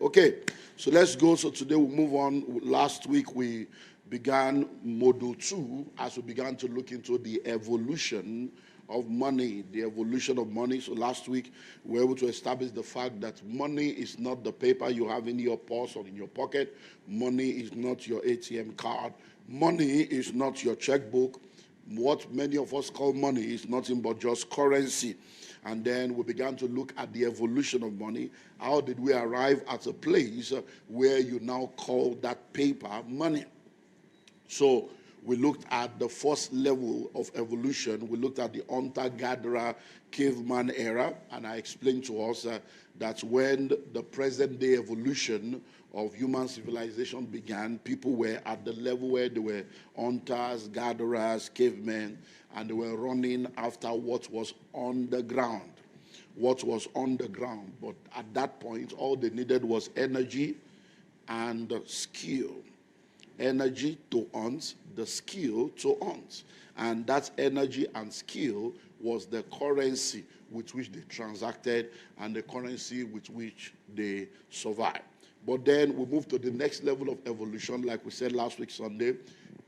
Okay, so let's go. So today we'll move on. Last week we began Module 2 as we began to look into the evolution of money, the evolution of money. So last week we were able to establish the fact that money is not the paper you have in your purse or in your pocket. Money is not your ATM card. Money is not your checkbook. What many of us call money is nothing but just currency. And then we began to look at the evolution of money. How did we arrive at a place where you now call that paper money? So we looked at the first level of evolution. We looked at the hunter-gatherer caveman era, and I explained to us that when the present-day evolution of human civilization began, people were at the level where they were hunters, gatherers, cavemen, and they were running after what was on the ground. What was on the ground. But at that point, all they needed was energy and skill. Energy to hunt, the skill to hunt. And that energy and skill was the currency with which they transacted and the currency with which they survived. But then we move to the next level of evolution, like we said last week Sunday.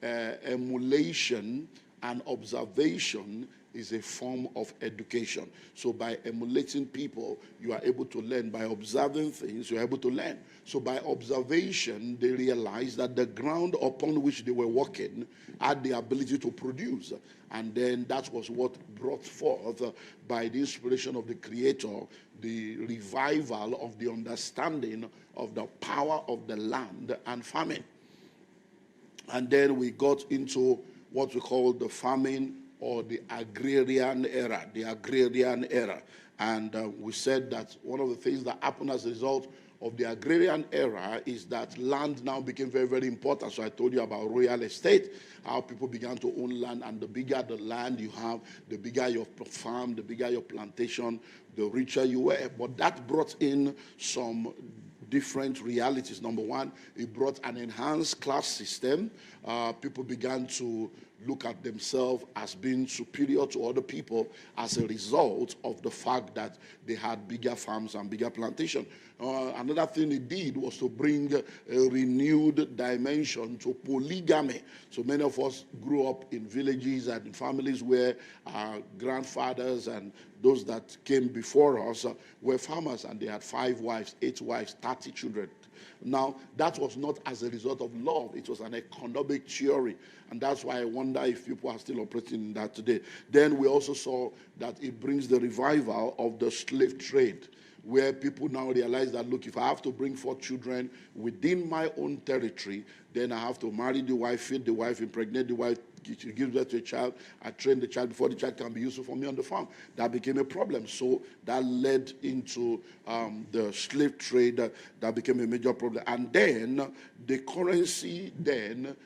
Emulation and observation is a form of education. So by emulating people, you are able to learn. By observing things, you are able to learn. So by observation, they realized that the ground upon which they were walking had the ability to produce. And then that was what brought forth, by the inspiration of the Creator, the revival of the understanding of the power of the land and farming. And then we got into what we call the farming or the agrarian era, And we said that one of the things that happened as a result of the agrarian era is that land now became very, very important. So I told you about real estate, how people began to own land, and the bigger the land you have, the bigger your farm, the bigger your plantation, the richer you were. But that brought in some different realities. Number one, it brought an enhanced class system. People began to look at themselves as being superior to other people as a result of the fact that they had bigger farms and bigger plantation. Another thing it did was to bring a renewed dimension to polygamy. So many of us grew up in villages and in families where our grandfathers and those that came before us were farmers, and they had 5 wives, 8 wives, 30 children. Now, that was not as a result of love. It was an economic theory. And that's why I wonder if people are still operating in that today. Then we also saw that it brings the revival of the slave trade, where people now realize that, look, if I have to bring 4 children within my own territory, then I have to marry the wife, feed the wife, impregnate the wife, give birth to a child, I train the child before the child can be useful for me on the farm. That became a problem. So that led into the slave trade that became a major problem. And then the currency then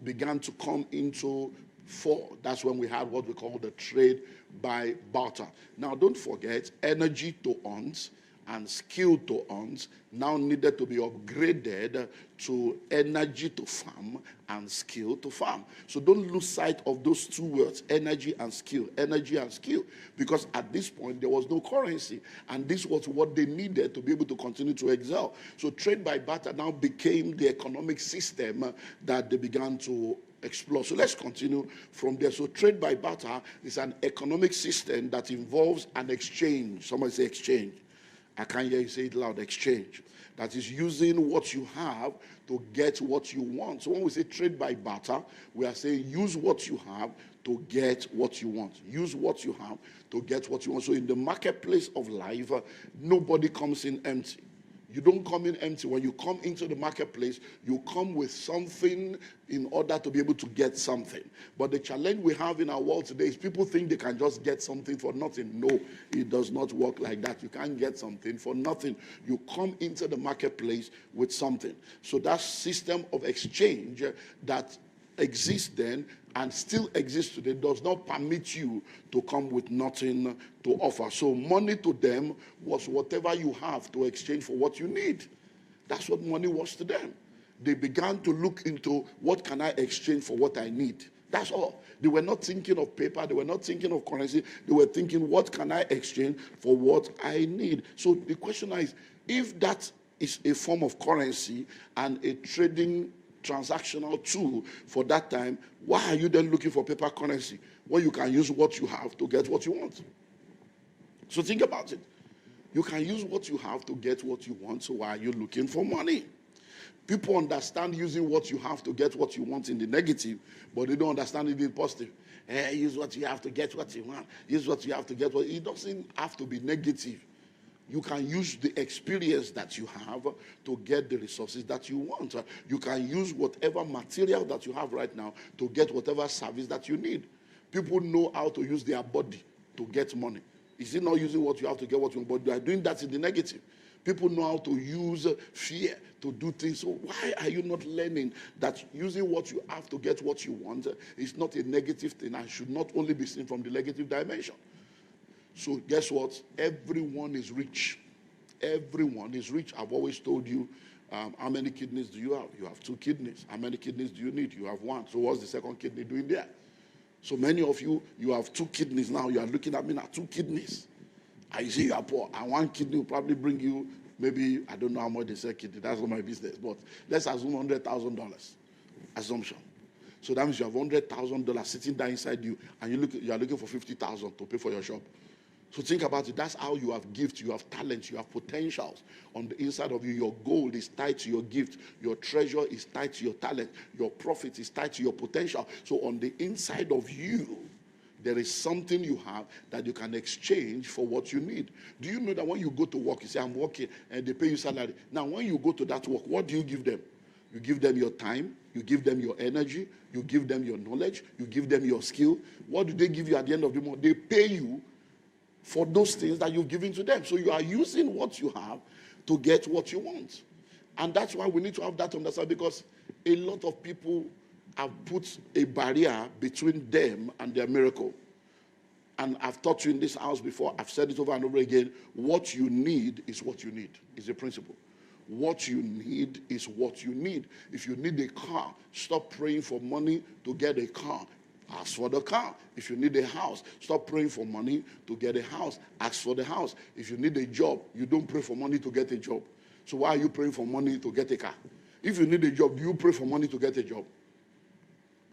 began to come into force. That's when we had what we call the trade by barter. Now, don't forget, energy to hunt and skill to hunt now needed to be upgraded to energy to farm and skill to farm. So don't lose sight of those two words, energy and skill, because at this point there was no currency, and this was what they needed to be able to continue to excel. So trade by barter now became the economic system that they began to explore. So let's continue from there. So trade by barter is an economic system that involves an exchange. Somebody say exchange. I can't hear you say it loud. Exchange. That is using what you have to get what you want. So when we say trade by barter, we are saying use what you have to get what you want. Use what you have to get what you want. So in the marketplace of life, nobody comes in empty. You don't come in empty. When you come into the marketplace, you come with something in order to be able to get something. But the challenge we have in our world today is people think they can just get something for nothing. No, it does not work like that. You can't get something for nothing. You come into the marketplace with something. So that system of exchange that exists then and still exists today does not permit you to come with nothing to offer. So money to them was whatever you have to exchange for what you need. That's what money was to them. They began to look into what can I exchange for what I need. That's all. They were not thinking of paper. They were not thinking of currency. They were thinking, what can I exchange for what I need? So the question is, if that is a form of currency and a trading transactional tool for that time, why are you then looking for paper currency when you can use what you have to get what you want? So think about it. You can use what you have to get what you want, so why are you looking for money? People understand using what you have to get what you want in the negative, but they don't understand it in the positive. Use what you have to get what you want. Use what you have to get what... It doesn't have to be negative. You can use the experience that you have to get the resources that you want. You can use whatever material that you have right now to get whatever service that you need. People know how to use their body to get money. Is it not using what you have to get what you want? But they are doing that in the negative. People know how to use fear to do things. So why are you not learning that using what you have to get what you want is not a negative thing and should not only be seen from the negative dimension? So guess what? Everyone is rich. Everyone is rich. I've always told you, how many kidneys do you have? You have 2 kidneys. How many kidneys do you need? You have 1. So what's the second kidney doing there? So many of you, you have 2 kidneys now. You are looking at me now, 2 kidneys. I see you are poor. And 1 kidney will probably bring you, maybe, I don't know how much they sell kidney. That's not my business. But let's assume $100,000. Assumption. So that means you have $100,000 sitting there inside you, and you are looking for $50,000 to pay for your shop. So think about it. That's how you have gifts, you have talents, you have potentials on the inside of you. Your gold is tied to your gift. Your treasure is tied to your talent. Your profit is tied to your potential. So on the inside of you, there is something you have that you can exchange for what you need. Do you know that when you go to work, you say, I'm working, and they pay you salary. Now, when you go to that work, what do you give them? You give them your time. You give them your energy. You give them your knowledge. You give them your skill. What do they give you at the end of the month? They pay you for those things that you've given to them. So you are using what you have to get what you want. And that's why we need to have that understanding, because a lot of people have put a barrier between them and their miracle. And I've taught you in this house before, I've said it over and over again, what you need is what you need. It's a principle. What you need is what you need. If you need a car, stop praying for money to get a car. Ask for the car. If you need a house, stop praying for money to get a house. Ask for the house. If you need a job, you don't pray for money to get a job. So why are you praying for money to get a car? If you need a job, do you pray for money to get a job?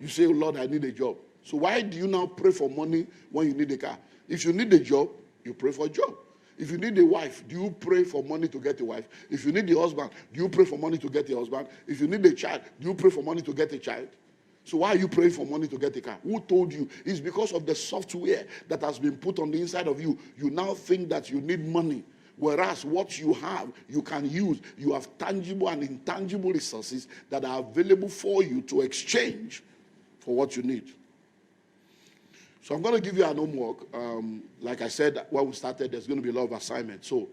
You say, oh Lord, I need a job. So why do you now pray for money when you need a car? If you need a job, you pray for a job. If you need a wife, do you pray for money to get a wife? If you need a husband, do you pray for money to get a husband? If you need a child, do you pray for money to get a child? So why are you praying for money to get a car? Who told you? It's because of the software that has been put on the inside of you. You now think that you need money, whereas what you have, you can use. You have tangible and intangible resources that are available for you to exchange for what you need. So I'm going to give you an homework. Like I said, when we started, there's going to be a lot of assignments. So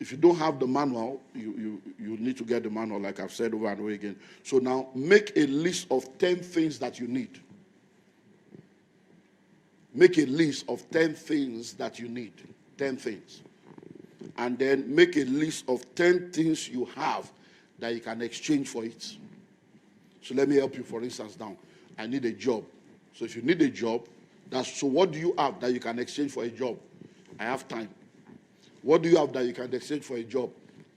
if you don't have the manual, you need to get the manual, like I've said over and over again. So now, make a list of 10 things that you need. Make a list of 10 things that you need. 10 things. And then make a list of 10 things you have that you can exchange for it. So let me help you, for instance, now. I need a job. So if you need a job, so what do you have that you can exchange for a job? I have time. What do you have that you can exchange for a job?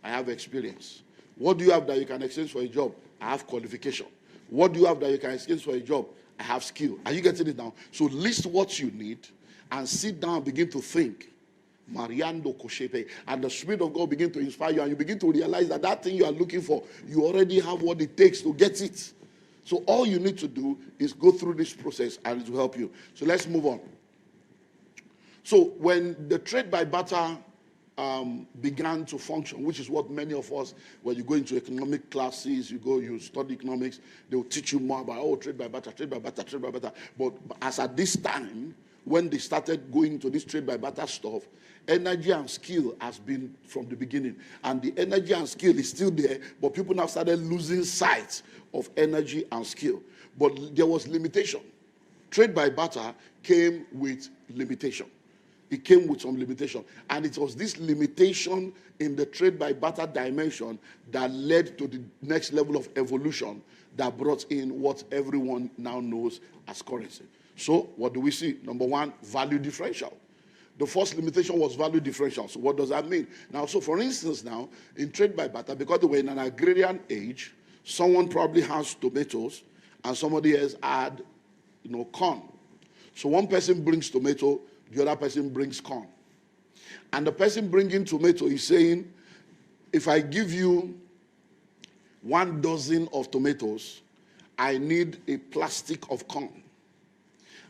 I have experience. What do you have that you can exchange for a job? I have qualification. What do you have that you can exchange for a job? I have skill. Are you getting it now? So list what you need and sit down and begin to think. Mariando Koshepe. And the Spirit of God begin to inspire you, and you begin to realize that that thing you are looking for, you already have what it takes to get it. So all you need to do is go through this process, and it will help you. So let's move on. So when the trade by barter began to function, which is what many of us, when you go into economic classes, you study economics, they will teach you more about, trade by barter, trade by barter, trade by barter. But as at this time, when they started going to this trade by barter stuff, energy and skill has been from the beginning. And the energy and skill is still there, but people now started losing sight of energy and skill. But there was limitation. Trade by barter came with limitation. It came with some limitation. And it was this limitation in the trade by barter dimension that led to the next level of evolution that brought in what everyone now knows as currency. So what do we see? Number one, value differential. The first limitation was value differential. So what does that mean? Now, so for instance now, in trade by barter, because they were in an agrarian age, someone probably has tomatoes and somebody else had, corn. So one person brings tomato, the other person brings corn. And the person bringing tomato is saying, if I give you 1 dozen of tomatoes, I need a plastic of corn.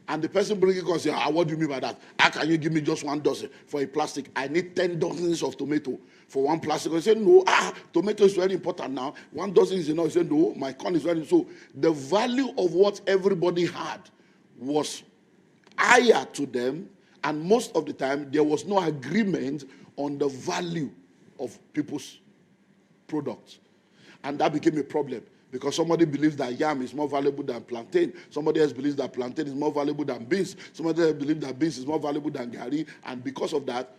And the person bringing corn says, what do you mean by that? How can you give me just 1 dozen for a plastic? I need 10 dozens of tomato for 1 plastic. I said, no, tomato is very important now. 1 dozen is enough. He said, no, my corn is very. So the value of what everybody had was higher to them, and most of the time there was no agreement on the value of people's products. And that became a problem, because somebody believes that yam is more valuable than plantain. Somebody else believes that plantain is more valuable than beans. Somebody else believes that beans is more valuable than gari. And because of that,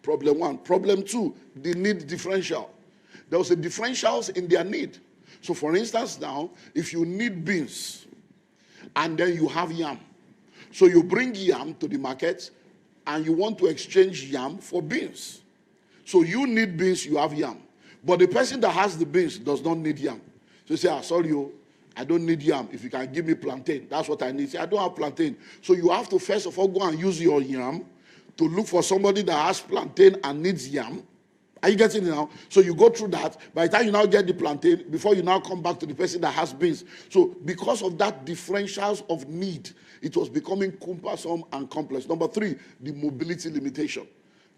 problem 1. Problem 2, the need differential. There was a differentials in their need. So for instance now, if you need beans and then you have yam, so you bring yam to the market and you want to exchange yam for beans. So you need beans, you have yam. But the person that has the beans does not need yam. So you say, sorry, I don't need yam. If you can give me plantain, that's what I need. Say, I don't have plantain. So you have to first of all go and use your yam to look for somebody that has plantain and needs yam. Are you getting it now? So you go through that. By the time you now get the plantain, before you now come back to the person that has beans. So because of that differentials of need, it was becoming cumbersome and complex. Number 3, the mobility limitation.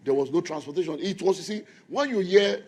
There was no transportation. It was, you see, when you hear,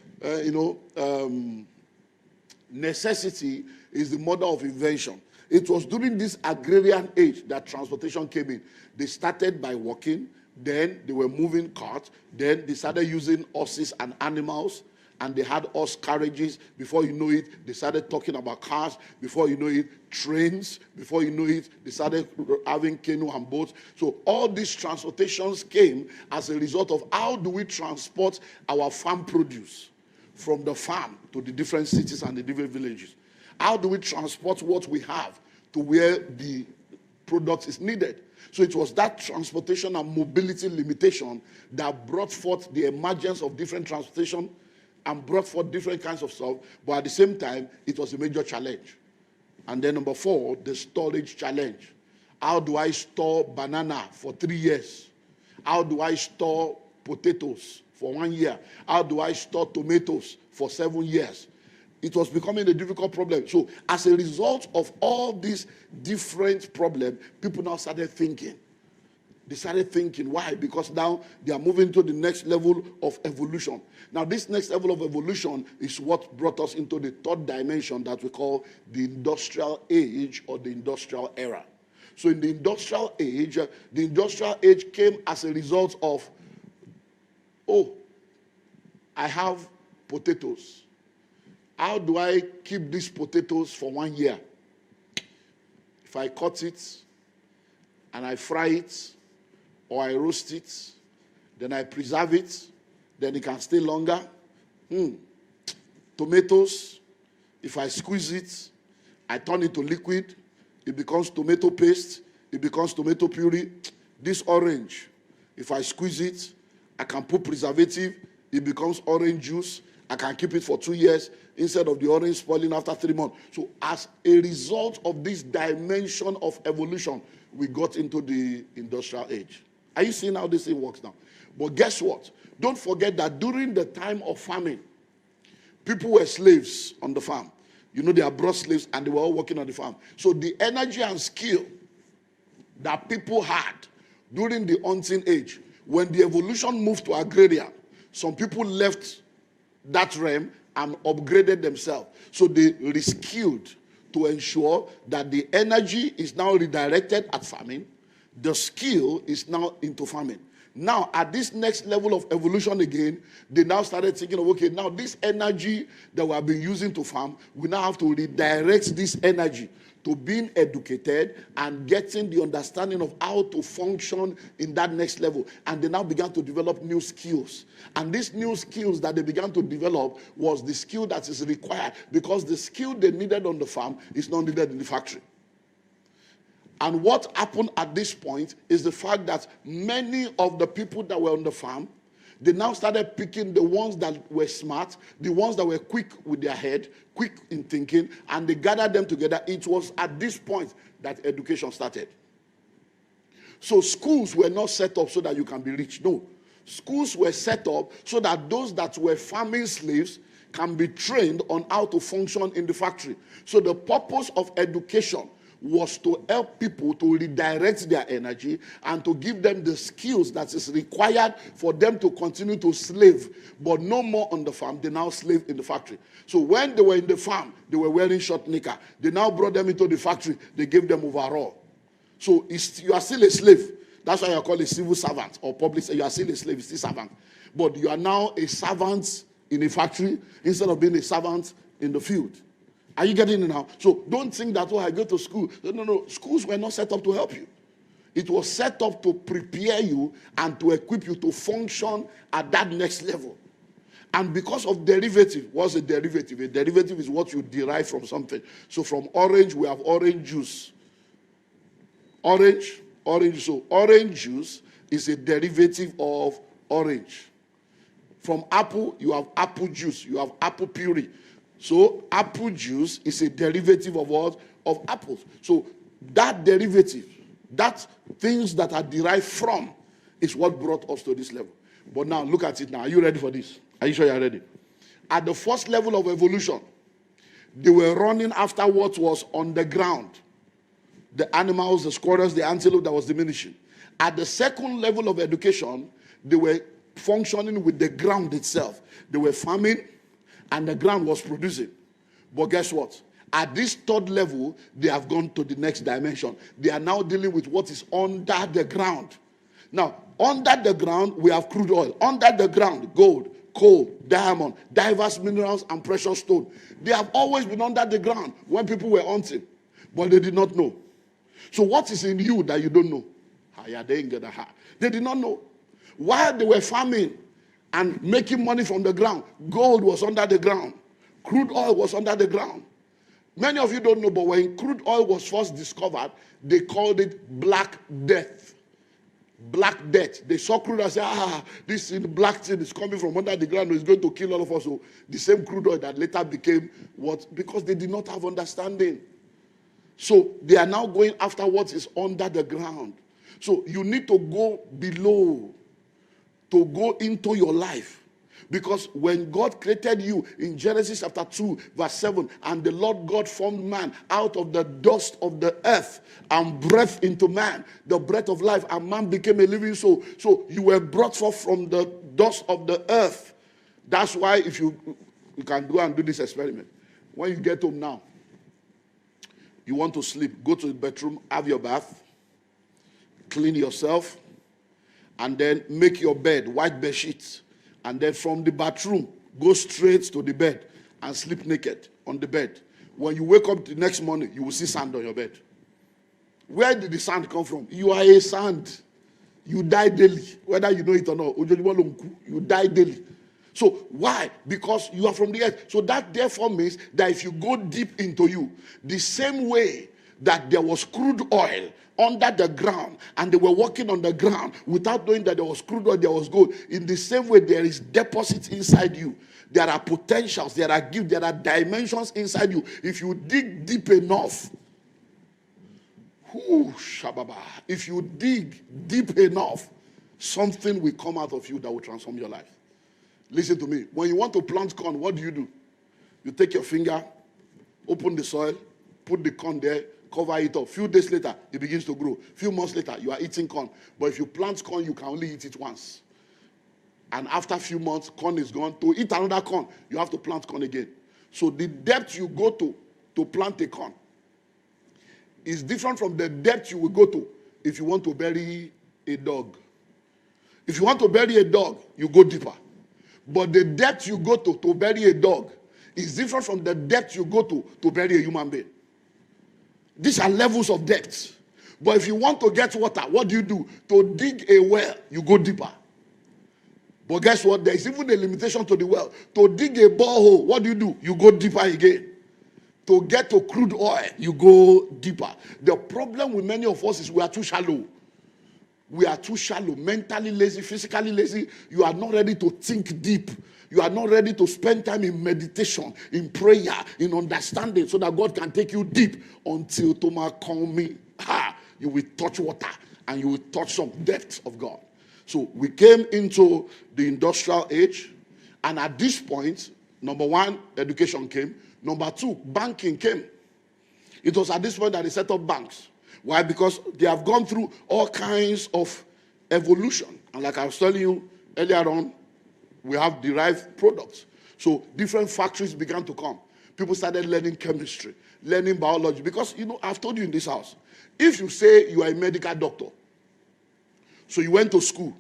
necessity is the mother of invention. It was during this agrarian age that transportation came in. They started by walking, then they were moving carts, then they started using horses and animals, and they had horse carriages. Before you know it, they started talking about cars. Before you know it, trains. Before you know it, they started having canoe and boats. So all these transportations came as a result of how do we transport our farm produce from the farm to the different cities and the different villages. How do we transport what we have to where the product is needed? So it was that transportation and mobility limitation that brought forth the emergence of different transportation and brought forth different kinds of stuff, but at the same time, it was a major challenge. And then number 4, the storage challenge. How do I store banana for 3 years? How do I store potatoes for 1 year? How do I store tomatoes for 7 years? It was becoming a difficult problem. So as a result of all these different problems, people now started thinking. They started thinking, why? Because now they are moving to the next level of evolution. Now this next level of evolution is what brought us into the 3rd dimension that we call the industrial age or the industrial era. So in the industrial age came as a result of, I have potatoes. How do I keep these potatoes for 1 year? If I cut it and I fry it, or I roast it, then I preserve it, then it can stay longer. Tomatoes, if I squeeze it, I turn it to liquid, it becomes tomato paste, it becomes tomato puree. This orange, if I squeeze it, I can put preservative, it becomes orange juice. I can keep it for 2 years instead of the orange spoiling after 3 months. So as a result of this dimension of evolution, we got into the industrial age. Are you seeing how this thing works now? But guess what? Don't forget that during the time of famine, people were slaves on the farm. They are brought slaves and they were all working on the farm. So the energy and skill that people had during the hunting age, when the evolution moved to agrarian, some people left that realm and upgraded themselves. So they reskilled to ensure that the energy is now redirected at farming. The skill is now into farming. Now, at this next level of evolution again, they now started thinking of, okay, now this energy that we have been using to farm, we now have to redirect this energy to being educated and getting the understanding of how to function in that next level. And they now began to develop new skills. And these new skills that they began to develop was the skill that is required, because the skill they needed on the farm is not needed in the factory. And what happened at this point is the fact that many of the people that were on the farm, they now started picking the ones that were smart, the ones that were quick with their head, quick in thinking, and they gathered them together. It was at this point that education started. So schools were not set up so that you can be rich. No. Schools were set up so that those that were farming slaves can be trained on how to function in the factory. So the purpose of education was to help people to redirect their energy and to give them the skills that is required for them to continue to slave, but no more on the farm. They now slave in the factory. So when they were in the farm, they were wearing short knicker. They now brought them into the factory. They gave them overall. So you are still a slave. That's why you are called a civil servant or public. You are still a slave, still servant. But you are now a servant in a factory instead of being a servant in the field. Are you getting it now? So don't think that, oh, I go to school. No. Schools were not set up to help you. It was set up to prepare you and to equip you to function at that next level. And because of derivative, what's a derivative? A derivative is what you derive from something. So from orange, we have orange juice. Orange. So orange juice is a derivative of orange. From apple, you have apple juice. You have apple puree. So apple juice is a derivative of what? Of apples. So that derivative, that things that are derived from, is what brought us to this level. But now look at it now. Are you ready for this? Are you sure you're ready? At the first level of evolution, they were running after what was on the ground. The animals, the squirrels, the antelope that was diminishing. At the second level of education, they were functioning with the ground itself. They were farming, and the ground was producing. But guess what? At this third level, they have gone to the next dimension. They are now dealing with what is under the ground. Now, under the ground, we have crude oil. Under the ground, gold, coal, diamond, diverse minerals, and precious stone. They have always been under the ground when people were hunting, but they did not know. So what is in you that you don't know? They did not know. While they were farming and making money from the ground, gold was under the ground. Crude oil was under the ground. Many of you don't know, but when crude oil was first discovered, they called it Black Death. Black Death. They saw crude oil and said, this black thing is coming from under the ground. It's going to kill all of us. So the same crude oil that later became what? Because they did not have understanding. So they are now going after what is under the ground. So you need to go below, to go into your life. Because when God created you in Genesis chapter 2, verse 7, and the Lord God formed man out of the dust of the earth and breathed into man, the breath of life, and man became a living soul. So you were brought forth from the dust of the earth. That's why if you can go and do this experiment. When you get home now, you want to sleep, go to the bedroom, have your bath, clean yourself, and then make your bed, white bed sheets. And then from the bathroom, go straight to the bed and sleep naked on the bed. When you wake up the next morning, you will see sand on your bed. Where did the sand come from? You are a sand. You die daily, whether you know it or not. You die daily. So why? Because you are from the earth. So that therefore means that if you go deep into you, the same way that there was crude oil under the ground and they were walking on the ground without knowing that there was crude oil, there was gold. In the same way, there is deposits inside you. There are potentials, there are gifts, there are dimensions inside you. If you dig deep enough, if you dig deep enough, something will come out of you that will transform your life. Listen to me. When you want to plant corn, what do? You take your finger, open the soil, put the corn there, cover it up. Few days later, it begins to grow. Few months later, you are eating corn. But if you plant corn, you can only eat it once. And after a few months, corn is gone. To eat another corn, you have to plant corn again. So the depth you go to plant a corn is different from the depth you will go to if you want to bury a dog. If you want to bury a dog, you go deeper. But the depth you go to bury a dog is different from the depth you go to bury a human being. These are levels of depth. But if you want to get water, what do? To dig a well, you go deeper. But guess what? There is even a limitation to the well. To dig a borehole, what do? You go deeper again. To get to crude oil, you go deeper. The problem with many of us is we are too shallow. We are too shallow, mentally lazy, physically lazy. You are not ready to think deep. You are not ready to spend time in meditation, in prayer, in understanding, so that God can take you deep until Toma call me. You will touch water and you will touch some depths of God. So we came into the industrial age, and at this point, number one, education came. Number two, banking came. It was at this point that they set up banks. Why? Because they have gone through all kinds of evolution. And like I was telling you earlier on, we have derived products. So different factories began to come. People started learning chemistry, learning biology. Because, I've told you in this house, if you say you are a medical doctor, so you went to school,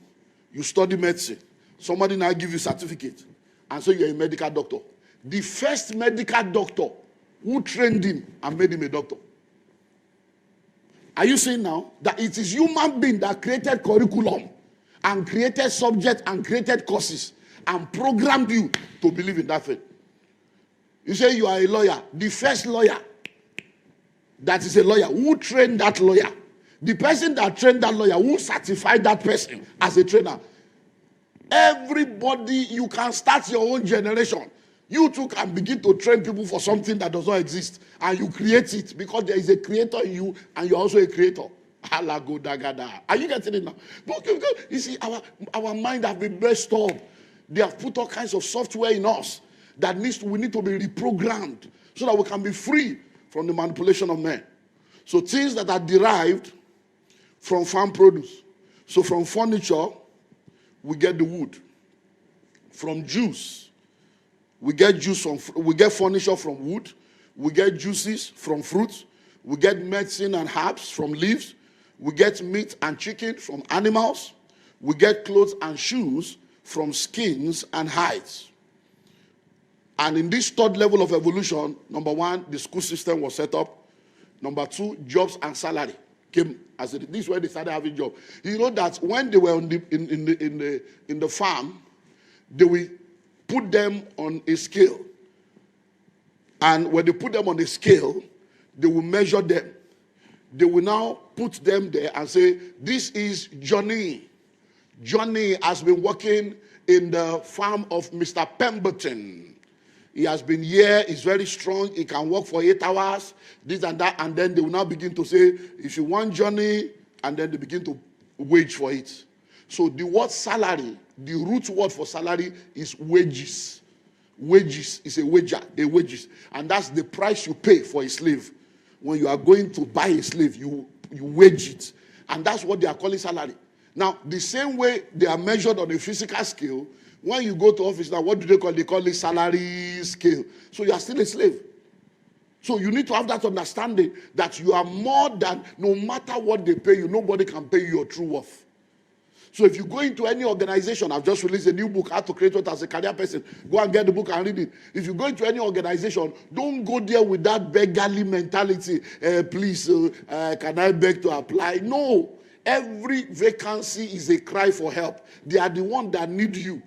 you study medicine, somebody now give you a certificate, and so you're a medical doctor. The first medical doctor who trained him and made him a doctor. Are you seeing now that it is human being that created curriculum and created subjects and created courses and programmed you to believe in that thing? You say you are a lawyer. The first lawyer that is a lawyer, who trained that lawyer? The person that trained that lawyer, who certified that person as a trainer? Everybody, you can start your own generation. You too can begin to train people for something that does not exist, and you create it because there is a creator in you, and you're also a creator. Are you getting it now? Because you see, our mind have been messed up. They have put all kinds of software in us that we need to be reprogrammed so that we can be free from the manipulation of men. So things that are derived from farm produce. So from furniture, we get the wood. From juice, we get furniture from wood. We get juices from fruits. We get medicine and herbs from leaves. We get meat and chicken from animals. We get clothes and shoes from skins and hides. And in this third level of evolution, number one, the school system was set up. Number two, jobs and salary came as this is where they started having jobs. You know that when they were in the farm, they will put them on a scale. And when they put them on a scale, they will measure them. They will now put them there and say, this is Johnny. Johnny has been working in the farm of Mr. Pemberton. He has been here, he's very strong, he can work for 8 hours, this and that, and then they will now begin to say, if you want Johnny, and then they begin to wage for it. So the word salary, the root word for salary is wages. Wages is a wages. And that's the price you pay for a slave. When you are going to buy a slave, you wage it. And that's what they are calling salary. Now, the same way they are measured on a physical scale, when you go to office now, what do they call? They call it salary scale. So you are still a slave. So you need to have that understanding that you are more than, no matter what they pay you, nobody can pay you your true worth. So if you go into any organization, I've just released a new book, How to Create Wealth as a Career Person. Go and get the book and read it. If you go into any organization, don't go there with that beggarly mentality. Please, can I beg to apply? No. Every vacancy is a cry for help. They are the one that need you.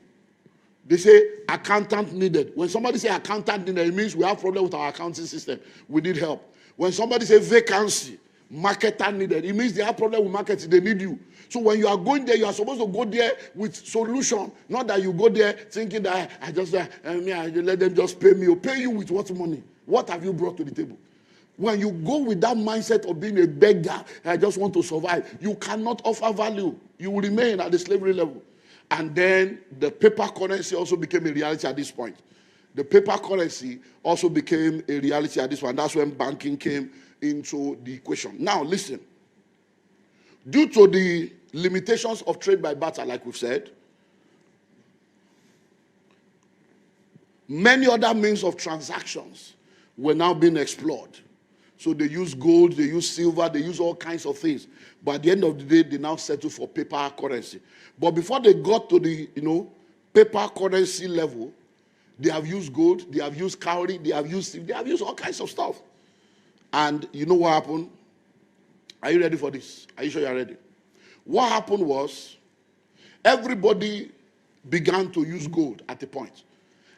They say accountant needed. When somebody say accountant needed, it means we have problem with our accounting system. We need help. When somebody say vacancy, marketer needed, it means they have problem with marketing. They need you. So when you are going there, you are supposed to go there with solution. Not that you go there thinking that I let them just pay me. Or pay you with what money? What have you brought to the table? When you go with that mindset of being a beggar, I just want to survive, you cannot offer value. You will remain at the slavery level. And then the paper currency also became a reality at this point. The paper currency also became a reality at this point. That's when banking came into the equation. Now, listen. Due to the limitations of trade by barter, like we've said, many other means of transactions were now being explored. So they use gold, they use silver, they use all kinds of things. But at the end of the day, they now settle for paper currency. But before they got to the, paper currency level, they have used gold, they have used cowrie, they have used all kinds of stuff. And you know what happened? Are you ready for this? Are you sure you're ready? What happened was, everybody began to use gold at a point.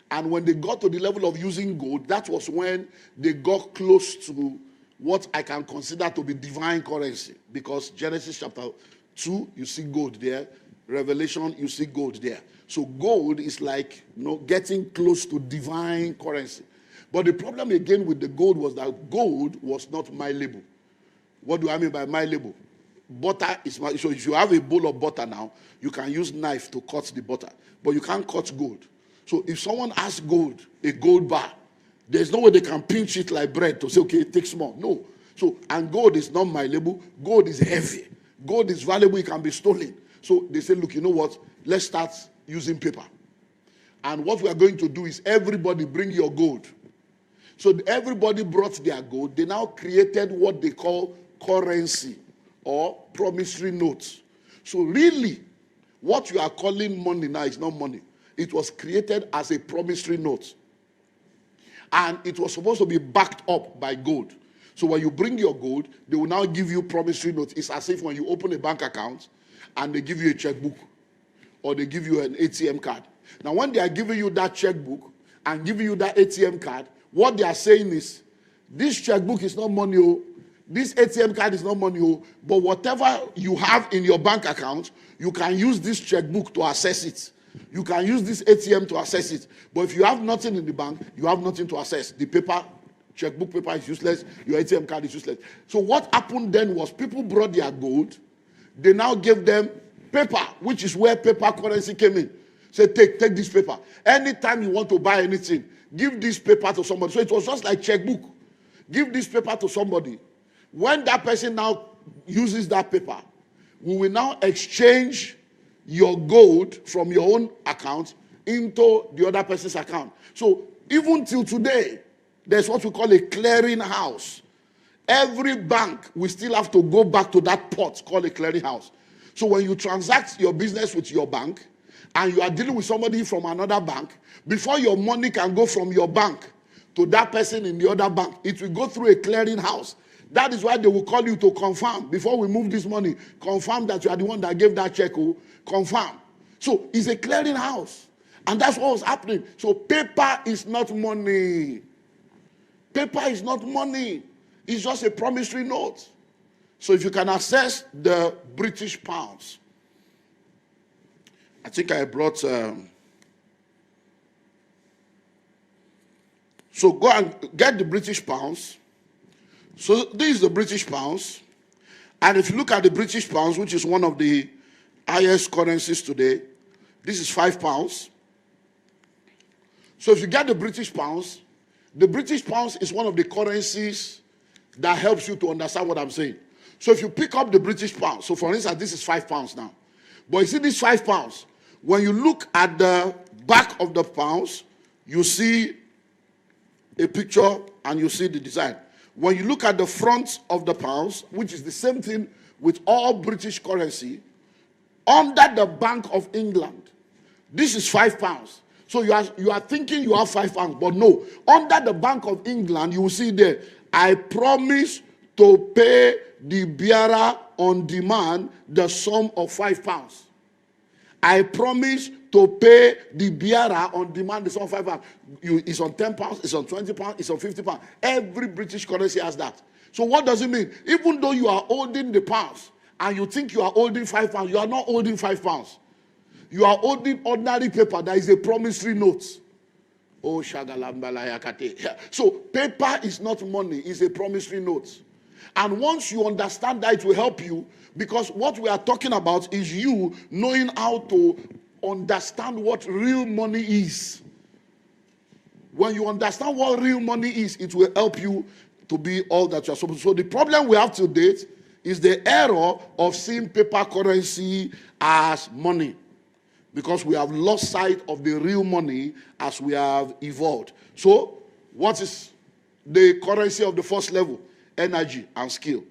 And when they got to the level of using gold, that was when they got close to what I can consider to be divine currency. Because Genesis chapter 2, you see gold there. Revelation, you see gold there. So gold is like, getting close to divine currency. But the problem again with the gold was that gold was not malleable. What do I mean by malleable? Butter is malleable. So if you have a bowl of butter now, you can use knife to cut the butter. But you can't cut gold. So if someone has gold, a gold bar, there's no way they can pinch it like bread to say, okay, it takes more. No. So, and gold is not malleable. Gold is heavy. Gold is valuable. It can be stolen. So they say, look, you know what? Let's start using paper. And what we are going to do is everybody bring your gold. So everybody brought their gold. They now created what they call currency or promissory notes. So really, what you are calling money now is not money. It was created as a promissory note. And it was supposed to be backed up by gold. So when you bring your gold, they will now give you promissory notes. It's as if when you open a bank account and they give you a checkbook or they give you an ATM card. Now when they are giving you that checkbook and giving you that ATM card, what they are saying is, this checkbook is not money, this ATM card is not money, but whatever you have in your bank account, you can use this checkbook to access it. You can use this ATM to access it. But if you have nothing in the bank, you have nothing to access. The paper, checkbook paper is useless. Your ATM card is useless. So what happened then was people brought their gold. They now gave them paper, which is where paper currency came in. Say, take this paper. Anytime you want to buy anything, give this paper to somebody. So it was just like checkbook. Give this paper to somebody. When that person now uses that paper, we will now exchange your gold from your own account into the other person's account. So even till today, there's what we call a clearing house. Every bank will still have to go back to that pot called a clearing house. So when you transact your business with your bank and you are dealing with somebody from another bank, before your money can go from your bank to that person in the other bank, it will go through a clearing house. That is why they will call you to confirm. Before we move this money, confirm that you are the one that gave that check. Confirm. So it's a clearing house. And that's what was happening. So paper is not money. Paper is not money. It's just a promissory note. So if you can access the British pounds, I think I brought... So go and get the British pounds. So this is the British pounds. And if you look at the British pounds, which is one of the highest currencies today, this is £5. So if you get the British pounds is one of the currencies that helps you to understand what I'm saying. So if you pick up the British pound, so for instance, this is £5 now. But you see this £5, when you look at the back of the pounds, you see a picture and you see the design. When you look at the front of the pounds, which is the same thing with all British currency, under the Bank of England, this is £5. So you are thinking you have £5, but no. Under the Bank of England, you will see there, I promise to pay the bearer on demand the sum of £5. I promise to pay the bearer on demand the sum of £5. It's on £10, it's on £20, it's on £50. Every British currency has that. So what does it mean? Even though you are holding the pounds and you think you are holding £5, you are not holding £5. You are holding ordinary paper that is a promissory note. Oh, shagalambalayakate. So paper is not money, it's a promissory note. And once you understand that, it will help you, because what we are talking about is you knowing how to understand what real money is. When you understand what real money is, it will help you to be all that you are supposed to. So the problem we have to date is the error of seeing paper currency as money, because we have lost sight of the real money as we have evolved. So what is the currency of the first level? Energy and skill.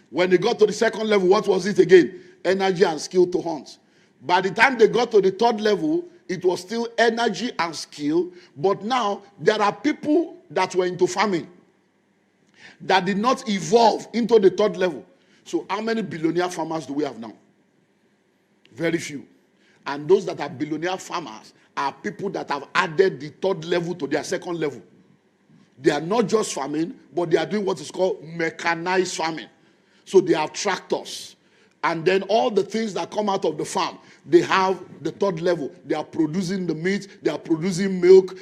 When they got to the second level, what was it again? Energy and skill to hunt. By the time they got to the third level, it was still energy and skill. But now, there are people that were into farming that did not evolve into the third level. So how many billionaire farmers do we have now? Very few. And those that are billionaire farmers are people that have added the third level to their second level. They are not just farming, but they are doing what is called mechanized farming. So they have tractors. And then all the things that come out of the farm, they have the third level. They are producing the meat, they are producing milk,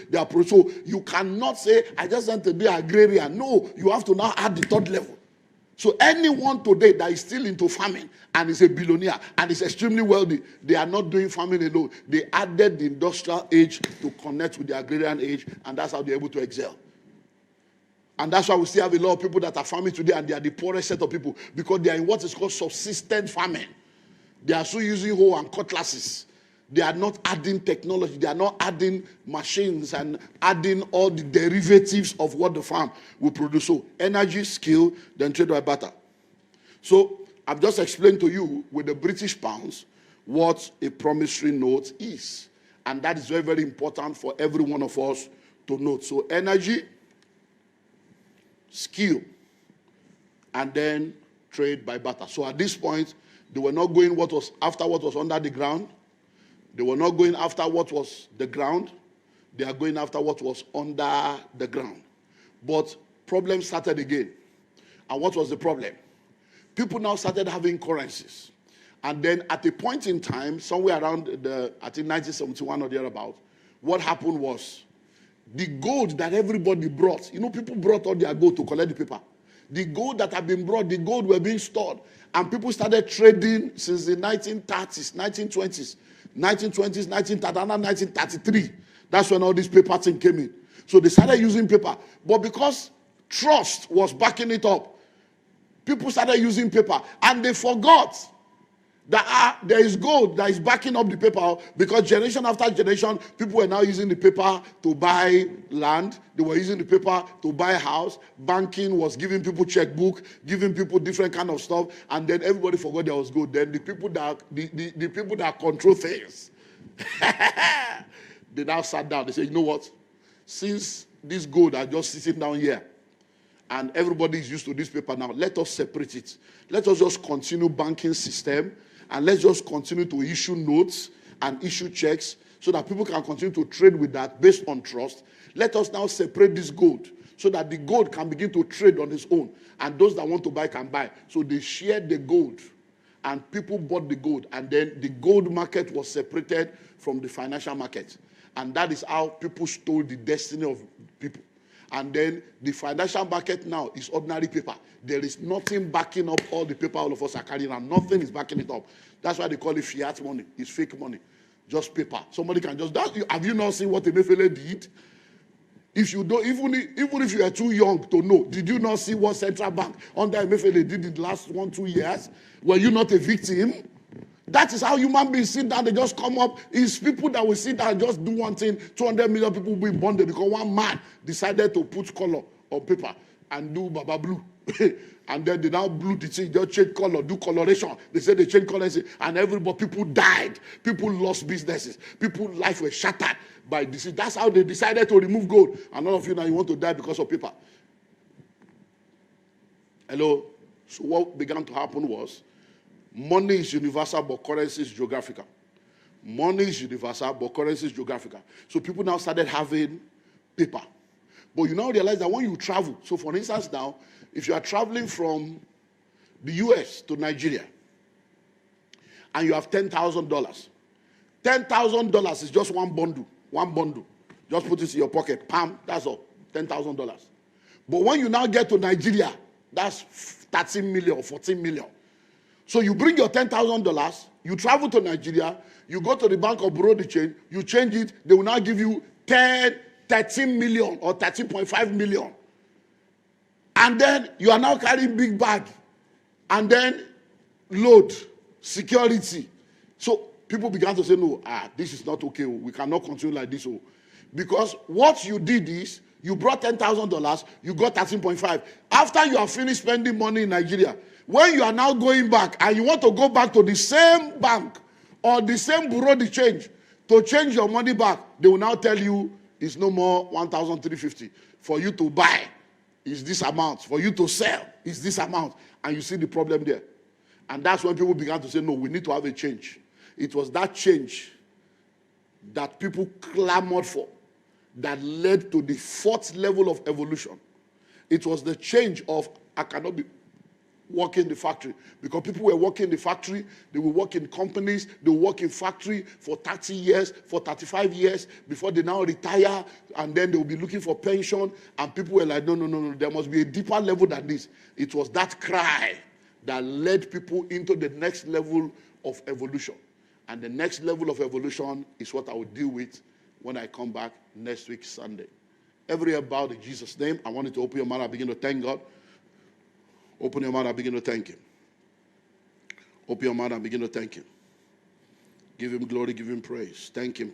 so you cannot say, I just want to be agrarian. No, you have to now add the third level. So anyone today that is still into farming and is a billionaire and is extremely wealthy, they are not doing farming alone. They added the industrial age to connect with the agrarian age, and that's how they're able to excel. And that's why we still have a lot of people that are farming today, and they are the poorest set of people because they are in what is called subsistence farming. They are still using hoe and cutlasses. They are not adding technology. They are not adding machines and adding all the derivatives of what the farm will produce. So energy, skill, then trade by barter. So I've just explained to you with the British pounds what a promissory note is. And that is very, very important for every one of us to note. So energy, skill, and then trade by barter. So at this point, they were not going after what was under the ground. They were not going after what was the ground. They are going after what was under the ground. But problems started again. And what was the problem? People now started having currencies. And then at a point in time, somewhere around I think 1971 or thereabout, what happened was the gold that everybody brought, people brought all their gold to collect the paper. The gold that had been brought, the gold were being stored. And people started trading since the 1930s, 1920s, 1930, 1933. That's when all this paper thing came in. So they started using paper. But because trust was backing it up, people started using paper. And they forgot that there is gold that is backing up the paper, because generation after generation, people were now using the paper to buy land. They were using the paper to buy a house. Banking was giving people checkbook, giving people different kind of stuff, and then everybody forgot there was gold. Then the people that control things, they now sat down. They said, you know what? Since this gold are just sitting down here, and everybody is used to this paper now, let us separate it. Let us just continue banking system, and let's just continue to issue notes and issue checks so that people can continue to trade with that based on trust. Let us now separate this gold so that the gold can begin to trade on its own, and those that want to buy can buy. So they shared the gold, and people bought the gold, and then the gold market was separated from the financial market. And that is how people stole the destiny of people. And then the financial market now is ordinary paper. There is nothing backing up all the paper all of us are carrying, and nothing is backing it up. That's why they call it fiat money. It's fake money. Just paper. Somebody can just... Have you not seen what Emefiele did? If you don't, even if you are too young to know, did you not see what central bank under Emefiele did in the last 1-2 years? Were you not a victim? That is how human beings sit down. They just come up. It's people that will sit down and just do one thing. 200 million people will be bonded because one man decided to put color on paper and do baba blue. And then they now blew the thing, just change color, do coloration. They said they change colors, and everybody, people died. People lost businesses. People's life was shattered by this. That's how they decided to remove gold. And all of you now, you want to die because of paper. Hello? So what began to happen was, money is universal, but currency is geographical. Money is universal, but currency is geographical. So people now started having paper. But you now realize that when you travel, so for instance now, if you are traveling from the US to Nigeria, and you have $10,000, $10,000 is just one bundle. One bundle. Just put it in your pocket. Pam, that's all. $10,000. But when you now get to Nigeria, that's 13 million or 14 million. So you bring your $10,000, you travel to Nigeria, you go to the bank or borrow the change, you change it, they will now give you 13 million or 13.5 million. And then you are now carrying big bag. And then load, security. So people began to say, no, this is not okay. We cannot continue like this. Because what you did is, you brought $10,000, you got 13.5. After you have finished spending money in Nigeria, when you are now going back and you want to go back to the same bank or the same bureau de change to change your money back, they will now tell you it's no more 1,350. For you to buy is this amount. For you to sell is this amount. And you see the problem there. And that's when people began to say, no, we need to have a change. It was that change that people clamored for that led to the fourth level of evolution. It was the change of, I cannot be working in the factory, because people were working in the factory, they will work in companies, they will work in factory for 30 years, for 35 years, before they now retire, and then they will be looking for pension, and people were like, no, there must be a deeper level than this. It was that cry that led people into the next level of evolution. And the next level of evolution is what I will deal with when I come back next week, Sunday. Every year bowed in Jesus' name. I want you to open your mouth and begin to thank God. Open your mouth and begin to thank Him. Open your mouth and begin to thank Him. Give Him glory, give Him praise. Thank Him.